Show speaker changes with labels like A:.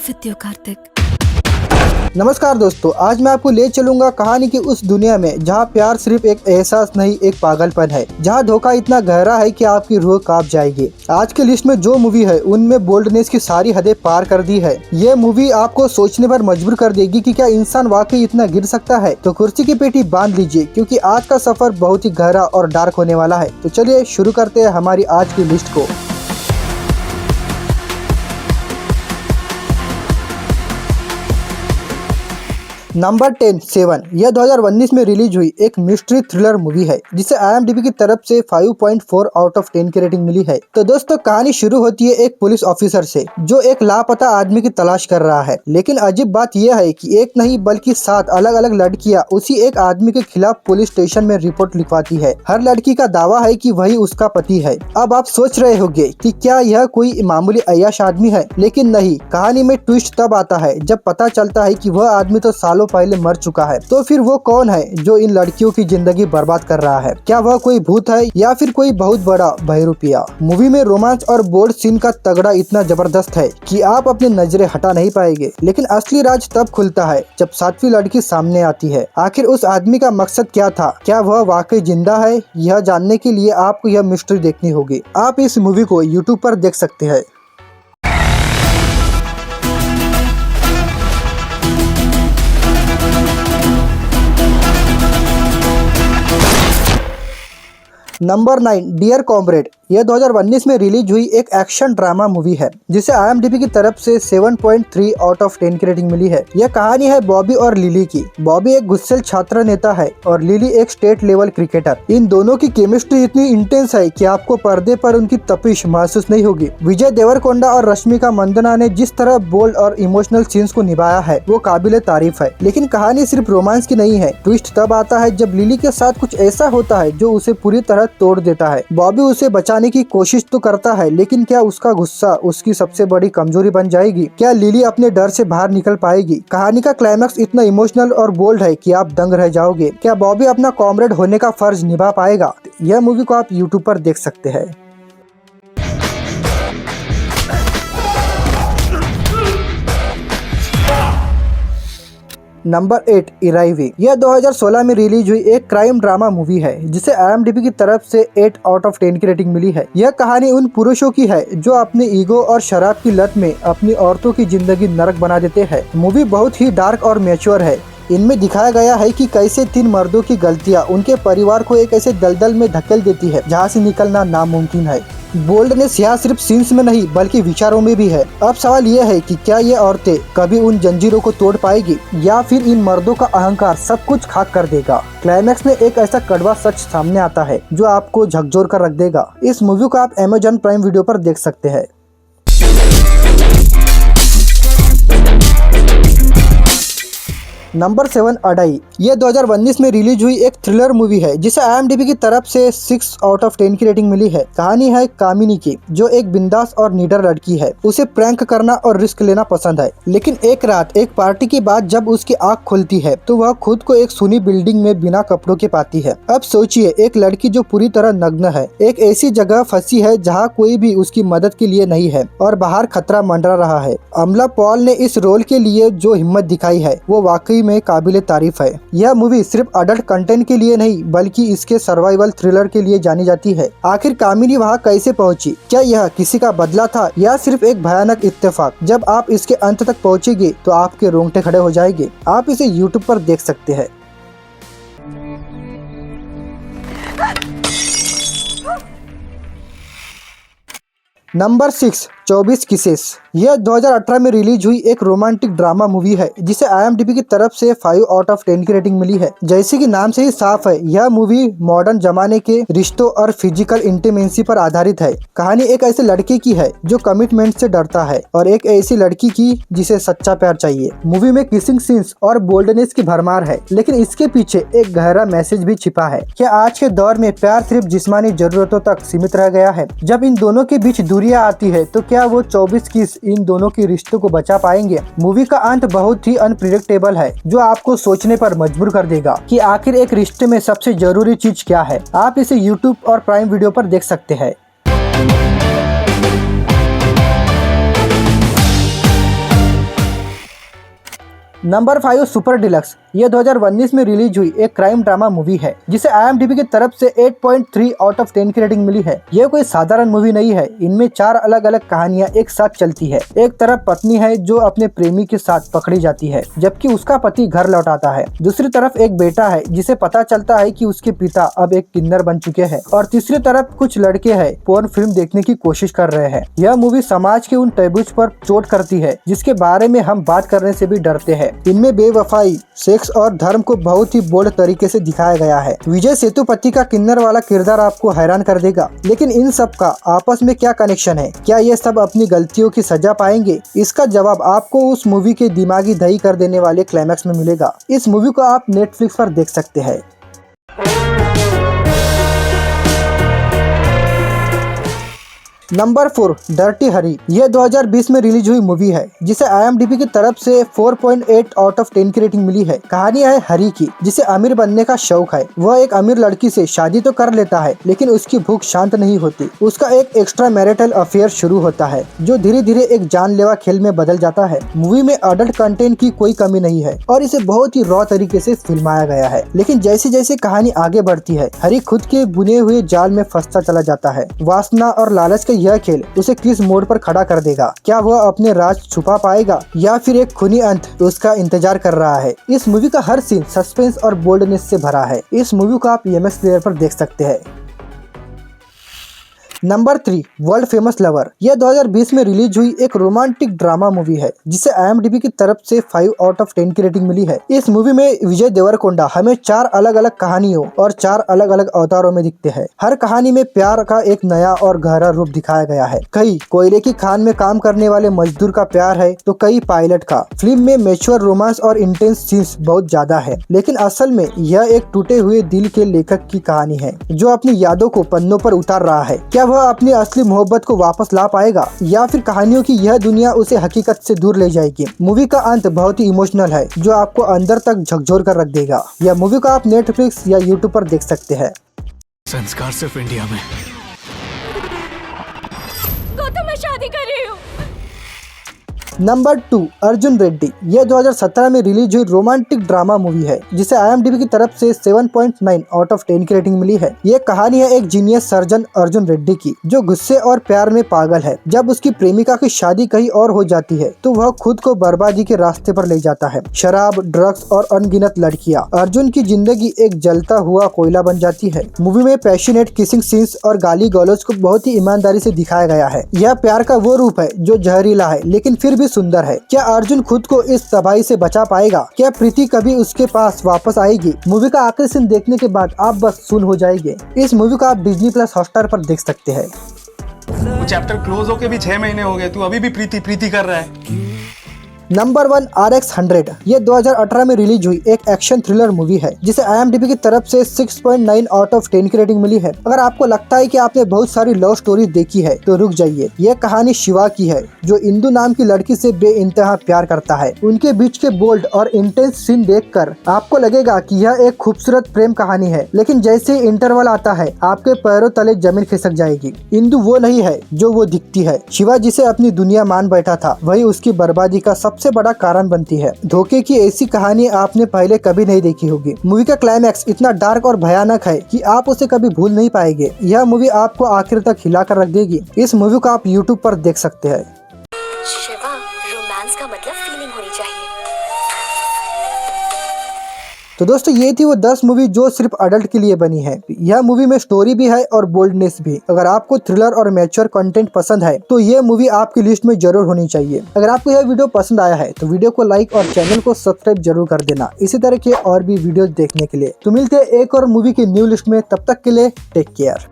A: with you, Karthik.
B: नमस्कार दोस्तों, आज मैं आपको ले चलूंगा कहानी की उस दुनिया में जहां प्यार सिर्फ एक एहसास नहीं, एक पागलपन है। जहां धोखा इतना गहरा है कि आपकी रूह कांप जाएगी। आज की लिस्ट में जो मूवी है उनमें बोल्डनेस की सारी हदें पार कर दी है। ये मूवी आपको सोचने पर मजबूर कर देगी कि क्या इंसान वाकई इतना गिर सकता है। तो कुर्सी की पेटी बांध लीजिए, क्योंकि आज का सफर बहुत ही गहरा और डार्क होने वाला है। तो चलिए शुरू करते हैं हमारी आज की लिस्ट को। नंबर 10 7 यह 2019 में रिलीज हुई एक मिस्ट्री थ्रिलर मूवी है, जिसे IMDb की तरफ से 5.4 आउट ऑफ 10 की रेटिंग मिली है। तो दोस्तों, कहानी शुरू होती है एक पुलिस ऑफिसर से, जो एक लापता आदमी की तलाश कर रहा है। लेकिन अजीब बात यह है कि एक नहीं बल्कि 7 अलग अलग लड़कियां उसी एक आदमी के खिलाफ पुलिस स्टेशन में रिपोर्ट लिखवाती है। हर लड़की का दावा है कि वही उसका पति है। अब आप सोच रहे होंगे कि क्या यह कोई मामूली अय्याश आदमी है, लेकिन नहीं। कहानी में ट्विस्ट तब आता है जब पता चलता है कि वह आदमी तो सालों पहले मर चुका है। तो फिर वो कौन है जो इन लड़कियों की जिंदगी बर्बाद कर रहा है? क्या वह कोई भूत है या फिर कोई बहुत बड़ा बहरूपिया? मूवी में रोमांस और बोल्ड सीन का तगड़ा इतना जबरदस्त है कि आप अपनी नजरें हटा नहीं पाएंगे। लेकिन असली राज तब खुलता है जब 7वीं लड़की सामने आती है। आखिर उस आदमी का मकसद क्या था? क्या वह वाकई जिंदा है? यह जानने के लिए आपको यह मिस्ट्री देखनी होगी। आप इस मूवी को YouTube पर देख सकते हैं। नंबर 9 डियर कॉमरेड यह 2019 में रिलीज हुई एक एक्शन ड्रामा मूवी है, जिसे IMDb की तरफ से 7.3 आउट ऑफ 10 की रेटिंग मिली है। यह कहानी है बॉबी और लिली की। बॉबी एक गुस्सेल छात्र नेता है और लिली एक स्टेट लेवल क्रिकेटर। इन दोनों की केमिस्ट्री इतनी इंटेंस है कि आपको पर्दे पर उनकी तपिश महसूस नहीं होगी। विजय देवरकोंडा और रश्मिका मंदाना ने जिस तरह बोल्ड और इमोशनल सीन्स को निभाया है, वो काबिले तारीफ है। लेकिन कहानी सिर्फ रोमांस की नहीं है। ट्विस्ट तब आता है जब लिली के साथ कुछ ऐसा होता है जो उसे पूरी तरह तोड़ देता है। बॉबी उसे बचाने की कोशिश तो करता है, लेकिन क्या उसका गुस्सा उसकी सबसे बड़ी कमजोरी बन जाएगी? क्या लिली अपने डर से बाहर निकल पाएगी? कहानी का क्लाइमैक्स इतना इमोशनल और बोल्ड है कि आप दंग रह जाओगे। क्या बॉबी अपना कॉमरेड होने का फर्ज निभा पाएगा? यह मूवी को आप YouTube पर देख सकते हैं। नंबर 8 इराइवी यह 2016 में रिलीज हुई एक क्राइम ड्रामा मूवी है, जिसे IMDb की तरफ से 8 आउट ऑफ 10 की रेटिंग मिली है। यह कहानी उन पुरुषों की है जो अपने ईगो और शराब की लत में अपनी औरतों की जिंदगी नरक बना देते हैं। मूवी बहुत ही डार्क और मैच्योर है। इनमें दिखाया गया है कि कैसे 3 मर्दों की गलतियां उनके परिवार को एक ऐसे दलदल में धकेल देती है जहां से निकलना नामुमकिन है। बोल्डनेस यहाँ सिर्फ सीन्स में नहीं बल्कि विचारों में भी है। अब सवाल यह है कि क्या ये औरतें कभी उन जंजीरों को तोड़ पाएगी, या फिर इन मर्दों का अहंकार सब कुछ खाक कर देगा। क्लाइमैक्स में एक ऐसा कड़वा सच सामने आता है जो आपको झकझोर कर रख देगा। इस मूवी को आप Amazon प्राइम वीडियो पर देख सकते हैं। नंबर 7 अडाई यह 2019 में रिलीज हुई एक थ्रिलर मूवी है, जिसे IMDb की तरफ से 6 आउट ऑफ 10 की रेटिंग मिली है। कहानी है कामिनी की, जो एक बिंदास और निडर लड़की है। उसे प्रैंक करना और रिस्क लेना पसंद है। लेकिन एक रात एक पार्टी के बाद जब उसकी आँख खुलती है तो वह खुद को एक सूनी बिल्डिंग में बिना कपड़ों के पाती है। अब सोचिए, एक लड़की जो पूरी तरह नग्न है, एक ऐसी जगह फंसी है जहाँ कोई भी उसकी मदद के लिए नहीं है और बाहर खतरा मंडरा रहा है। अमला पॉल ने इस रोल के लिए जो हिम्मत दिखाई है वो वाकई में काबिले तारीफ है। यह मूवी सिर्फ अडल्ट कंटेंट के लिए नहीं बल्कि इसके सर्वाइवल थ्रिलर के लिए जानी जाती है। आखिर कामिनी वहां कैसे पहुंची? क्या यह किसी का बदला था या सिर्फ एक भयानक इत्तेफाक? जब आप इसके अंत तक पहुंचेंगे तो आपके रोंगटे खड़े हो जाएंगे। आप इसे YouTube पर देख सकते हैं। नंबर 6 24 किसेस यह 2018 में रिलीज हुई एक रोमांटिक ड्रामा मूवी है, जिसे IMDb की तरफ से 5 आउट ऑफ 10 की रेटिंग मिली है। जैसे कि नाम से ही साफ है, यह मूवी मॉडर्न जमाने के रिश्तों और फिजिकल इंटीमेसी पर आधारित है। कहानी एक ऐसे लड़के की है जो कमिटमेंट से डरता है और एक ऐसी लड़की की जिसे सच्चा प्यार चाहिए। मूवी में किसिंग सीन्स और बोल्डनेस की भरमार है, लेकिन इसके पीछे एक गहरा मैसेज भी छिपा है। क्या आज के दौर में प्यार सिर्फ जिस्मानी जरूरतों तक सीमित रह गया है? जब इन दोनों के बीच दूरियां आती है तो क्या वो 24 किस इन दोनों के रिश्तों को बचा पाएंगे? मूवी का अंत बहुत ही अनप्रिडिक्टेबल है, जो आपको सोचने पर मजबूर कर देगा कि आखिर एक रिश्ते में सबसे जरूरी चीज क्या है। आप इसे YouTube और प्राइम वीडियो पर देख सकते हैं। Number 5 super deluxe. ये 2019 में रिलीज हुई एक क्राइम ड्रामा मूवी है जिसे IMDb की तरफ से 8.3 आउट ऑफ 10 की रेटिंग मिली है। ये कोई साधारण मूवी नहीं है, इनमें 4 अलग अलग कहानियां एक साथ चलती है। एक तरफ पत्नी है जो अपने प्रेमी के साथ पकड़ी जाती है जबकि उसका पति घर लौट आता है। दूसरी तरफ एक बेटा है जिसे पता चलता है कि उसके पिता अब एक किन्नर बन चुके हैं और तीसरी तरफ कुछ लड़के हैं पोर्न फिल्म देखने की कोशिश कर रहे हैं। यह मूवी समाज के उन टैबूज पर चोट करती है जिसके बारे में हम बात करने से भी डरते हैं। इनमें बेवफाई, सेक्स और धर्म को बहुत ही बोल्ड तरीके से दिखाया गया है। विजय सेतुपति का किन्नर वाला किरदार आपको हैरान कर देगा, लेकिन इन सब का आपस में क्या कनेक्शन है? क्या ये सब अपनी गलतियों की सजा पाएंगे? इसका जवाब आपको उस मूवी के दिमागी दही कर देने वाले क्लाइमैक्स में मिलेगा। इस मूवी को आप नेटफ्लिक्स पर देख सकते हैं। नंबर 4 डर्टी हरी। यह 2020 में रिलीज हुई मूवी है जिसे IMDb की तरफ से 4.8 आउट ऑफ 10 की रेटिंग मिली है। कहानी है हरी की, जिसे अमीर बनने का शौक है। वह एक अमीर लड़की से शादी तो कर लेता है लेकिन उसकी भूख शांत नहीं होती। उसका एक एक्स्ट्रा मैरिटल अफेयर शुरू होता है जो धीरे धीरे एक जानलेवा खेल में बदल जाता है। मूवी में अडल्ट कंटेंट की कोई कमी नहीं है और इसे बहुत ही रॉ तरीके से फिल्माया गया है। लेकिन जैसे जैसे कहानी आगे बढ़ती है हरी खुद के बुने हुए जाल में फंसता चला जाता है। वासना और लालच का यह खेल उसे किस मोड़ पर खड़ा कर देगा? क्या वह अपने राज छुपा पाएगा या फिर एक खूनी अंत उसका इंतजार कर रहा है? इस मूवी का हर सीन सस्पेंस और बोल्डनेस से भरा है। इस मूवी को आप EMS प्लेयर पर देख सकते हैं। Number 3 world famous lover. यह 2020 में रिलीज हुई एक रोमांटिक ड्रामा मूवी है जिसे IMDb की तरफ से 5 आउट ऑफ 10 की रेटिंग मिली है। इस मूवी में विजय देवरकोंडा हमें 4 अलग अलग कहानियों और 4 अलग अलग अवतारों में दिखते हैं। हर कहानी में प्यार का एक नया और गहरा रूप दिखाया गया है। कई कोयले की खान में काम करने वाले मजदूर का प्यार है तो कई पायलट का। फिल्म में मैच्योर रोमांस और इंटेंस सीन्स बहुत ज्यादा है, लेकिन असल में यह एक टूटे हुए दिल के लेखक की कहानी है जो अपनी यादों को पन्नों पर उतार रहा है। क्या वह अपनी असली मोहब्बत को वापस ला पाएगा या फिर कहानियों की यह दुनिया उसे हकीकत से दूर ले जाएगी? मूवी का अंत बहुत ही इमोशनल है जो आपको अंदर तक झकझोर कर रख देगा। यह मूवी को आप नेटफ्लिक्स या यूट्यूब पर देख सकते हैं।
A: संस्कार सिर्फ इंडिया में।
C: गौतम, मैं शादी कर रही हूँ।
B: नंबर 2 अर्जुन रेड्डी। यह 2017 में रिलीज हुई रोमांटिक ड्रामा मूवी है जिसे IMDb की तरफ से 7.9 आउट ऑफ 10 की रेटिंग मिली है। यह कहानी है एक जीनियस सर्जन अर्जुन रेड्डी की जो गुस्से और प्यार में पागल है। जब उसकी प्रेमिका की शादी कहीं और हो जाती है तो वह खुद को बर्बादी के रास्ते पर ले जाता है। शराब, ड्रग्स और अनगिनत लड़कियां। अर्जुन की जिंदगी एक जलता हुआ कोयला बन जाती है। मूवी में पैशनेट किसिंग सीन्स और गाली गलौज को बहुत ही ईमानदारी से दिखाया गया है। यह प्यार का वो रूप है जो जहरीला है लेकिन फिर भी सुंदर है। क्या अर्जुन खुद को इस तबाही से बचा पाएगा? क्या प्रीति कभी उसके पास वापस आएगी? मूवी का आखिरी सीन देखने के बाद आप बस सुन हो जाएंगे। इस मूवी को आप Disney+ हॉटस्टार पर देख सकते हैं।
A: वो चैप्टर क्लोज होके भी 6 महीने हो गए, तू अभी भी प्रीति प्रीति कर रहा है।
B: Number 1 RX 100। ये 2018 में रिलीज हुई एक एक्शन थ्रिलर मूवी है जिसे IMDb की तरफ से 6.9 आउट ऑफ 10 की रेटिंग मिली है। अगर आपको लगता है कि आपने बहुत सारी लव स्टोरी देखी है तो रुक जाइए। यह कहानी शिवा की है जो इंदु नाम की लड़की से बेइंतहा प्यार करता है। उनके बीच के बोल्ड और इंटेंस सीन देखकर आपको लगेगा कि यह एक खूबसूरत प्रेम कहानी है, लेकिन जैसे ही इंटरवल आता है आपके पैरों तले जमीन खिसक जाएगी। इंदु वो नहीं है जो वो दिखती है। शिवा जिसे अपनी दुनिया मान बैठा था वही उसकी बर्बादी का सबसे बड़ा कारण बनती है। धोखे की ऐसी कहानी आपने पहले कभी नहीं देखी होगी। मूवी का क्लाइमैक्स इतना डार्क और भयानक है कि आप उसे कभी भूल नहीं पाएंगे। यह मूवी आपको आखिर तक हिला कर रख देगी। इस मूवी को आप यूट्यूब पर देख सकते हैं।
C: शिवा, रोमांस का मतलब फीलिंग होनी चाहिए।
B: तो दोस्तों ये थी वो 10 मूवी जो सिर्फ अडल्ट के लिए बनी है। यह मूवी में स्टोरी भी है और बोल्डनेस भी। अगर आपको थ्रिलर और मैच्योर कंटेंट पसंद है तो ये मूवी आपकी लिस्ट में जरूर होनी चाहिए। अगर आपको यह वीडियो पसंद आया है तो वीडियो को लाइक और चैनल को सब्सक्राइब जरूर कर देना इसी तरह के और भी वीडियो देखने के लिए। तो मिलते हैं एक और मूवी की न्यू लिस्ट में, तब तक के लिए टेक केयर।